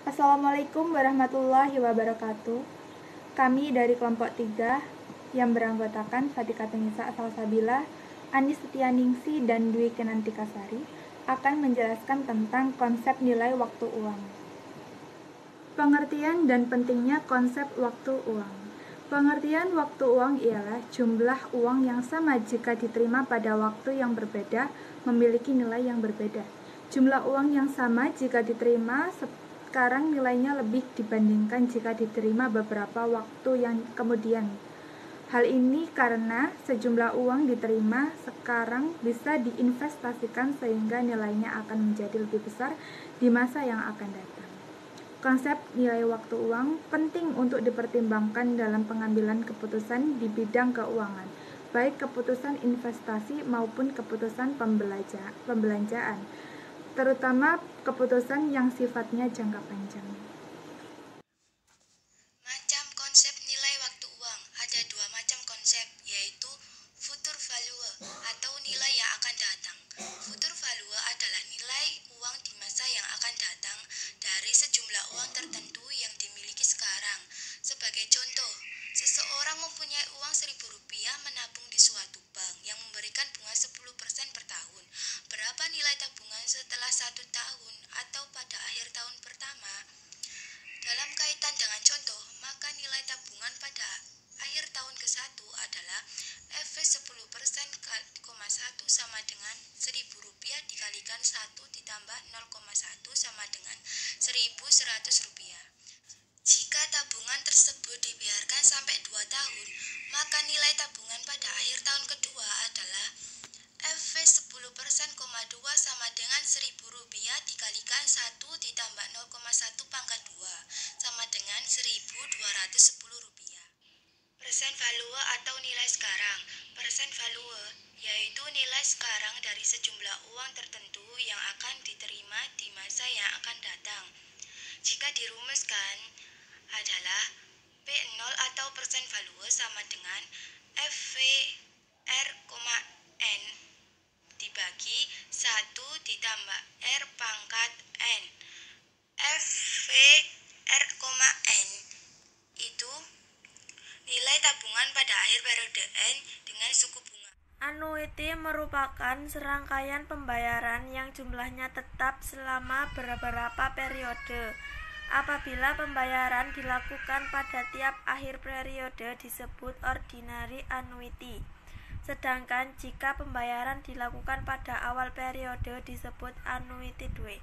Assalamualaikum warahmatullahi wabarakatuh. Kami dari kelompok 3 yang beranggotakan Fatika Tenisa Salsabila, Anis Setianingsi, dan Dwi Kinantikasari akan menjelaskan tentang konsep nilai waktu uang. Pengertian dan pentingnya konsep waktu uang. Pengertian waktu uang ialah jumlah uang yang sama jika diterima pada waktu yang berbeda memiliki nilai yang berbeda. Jumlah uang yang sama jika diterima sekarang nilainya lebih dibandingkan jika diterima beberapa waktu yang kemudian. Hal ini karena sejumlah uang diterima sekarang bisa diinvestasikan sehingga nilainya akan menjadi lebih besar di masa yang akan datang. Konsep nilai waktu uang penting untuk dipertimbangkan dalam pengambilan keputusan di bidang keuangan, baik keputusan investasi maupun keputusan pembelanjaan, terutama keputusan yang sifatnya jangka panjang. Macam konsep nilai waktu uang. Ada dua macam konsep, yaitu future value atau nilai yang akan datang. Future value adalah nilai uang di masa yang akan datang dari sejumlah uang tertentu yang dimiliki sekarang. Sebagai contoh, seseorang mempunyai uang Rp1.000 menabung di suatu bank yang memberikan bunga 10% per tahun. Berapa nilai tabungan setelah 1 tahun atau pada akhir tahun pertama? Dalam kaitan dengan contoh, maka nilai tabungan pada akhir tahun ke-1 adalah FV 10%,1 sama dengan Rp1.000 dikalikan 1 ditambah 0,1 sama dengan Rp1.100. Jika tabungan tersebut dibiarkan sampai 2 tahun, maka nilai tabungan pada akhir tahun kedua adalah FV 10%,2 sama dengan Rp1.000 dikalikan 1 ditambah 0,1 pangkat 2 sama dengan Rp1.210. Present value atau nilai sekarang. Present value yaitu nilai sekarang dari sejumlah uang tertentu yang akan diterima di masa yang akan datang. Jika dirumuskan adalah P0 atau present value sama dengan FVR, N dibagi 1 ditambah R pangkat N. FVR, N itu nilai tabungan pada akhir periode N dengan suku bunga. Annuity merupakan serangkaian pembayaran yang jumlahnya tetap selama beberapa periode. Apabila pembayaran dilakukan pada tiap akhir periode disebut ordinary annuity. Sedangkan jika pembayaran dilakukan pada awal periode disebut annuity due.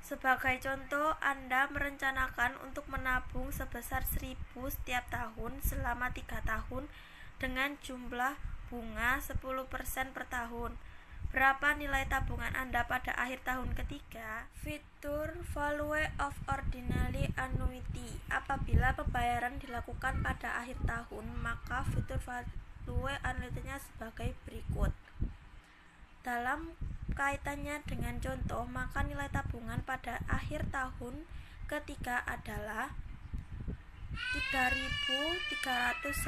Sebagai contoh, Anda merencanakan untuk menabung sebesar 1.000 setiap tahun selama 3 tahun dengan jumlah bunga 10% per tahun. Berapa nilai tabungan Anda pada akhir tahun ketiga? Future value of ordinary annuity. Apabila pembayaran dilakukan pada akhir tahun, maka future value annuity-nya sebagai berikut. Dalam kaitannya dengan contoh, maka nilai tabungan pada akhir tahun ketiga adalah Rp3.310.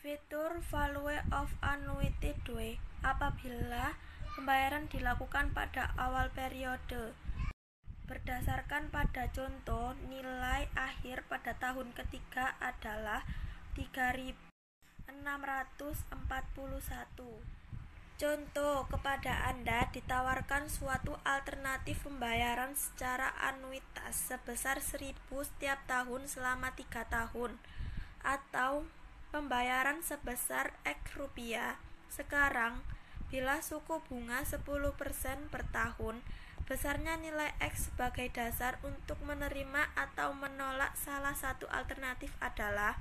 Future value of annuity due. Apabila pembayaran dilakukan pada awal periode. Berdasarkan pada contoh, nilai akhir pada tahun ketiga adalah Rp3.641. Contoh, kepada Anda ditawarkan suatu alternatif pembayaran secara anuitas sebesar 1.000 setiap tahun selama 3 tahun atau pembayaran sebesar X rupiah. Sekarang, bila suku bunga 10% per tahun, besarnya nilai X sebagai dasar untuk menerima atau menolak salah satu alternatif adalah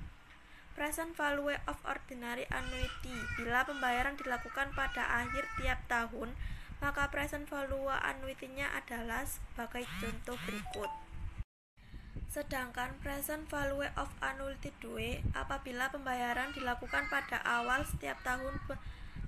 present value of ordinary annuity. Bila pembayaran dilakukan pada akhir tiap tahun, maka present value annuity-nya adalah sebagai contoh berikut. Sedangkan present value of annuity due, apabila pembayaran dilakukan pada awal setiap tahun,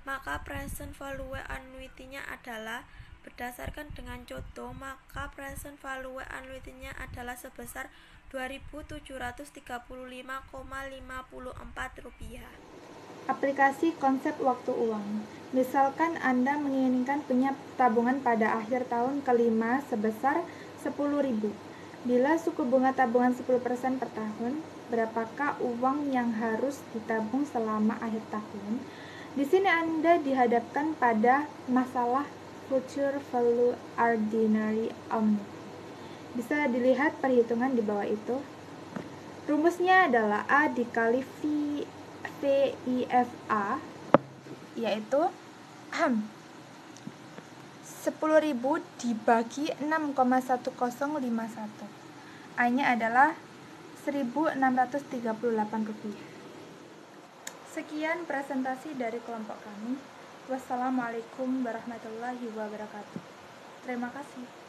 maka present value annuity-nya adalah berdasarkan dengan contoh, maka present value annuity-nya adalah sebesar Rp2.735,54. Aplikasi konsep waktu uang. Misalkan Anda menginginkan punya tabungan pada akhir tahun kelima sebesar 10.000. Bila suku bunga tabungan 10% per tahun, berapakah uang yang harus ditabung selama akhir tahun? Di sini Anda dihadapkan pada masalah future value ordinary omnibus. Bisa dilihat perhitungan di bawah itu. Rumusnya adalah A dikali VIFA, yaitu 10.000 dibagi 6,1051. A-nya adalah 1.638 rupiah. Sekian presentasi dari kelompok kami. Wassalamualaikum warahmatullahi wabarakatuh. Terima kasih.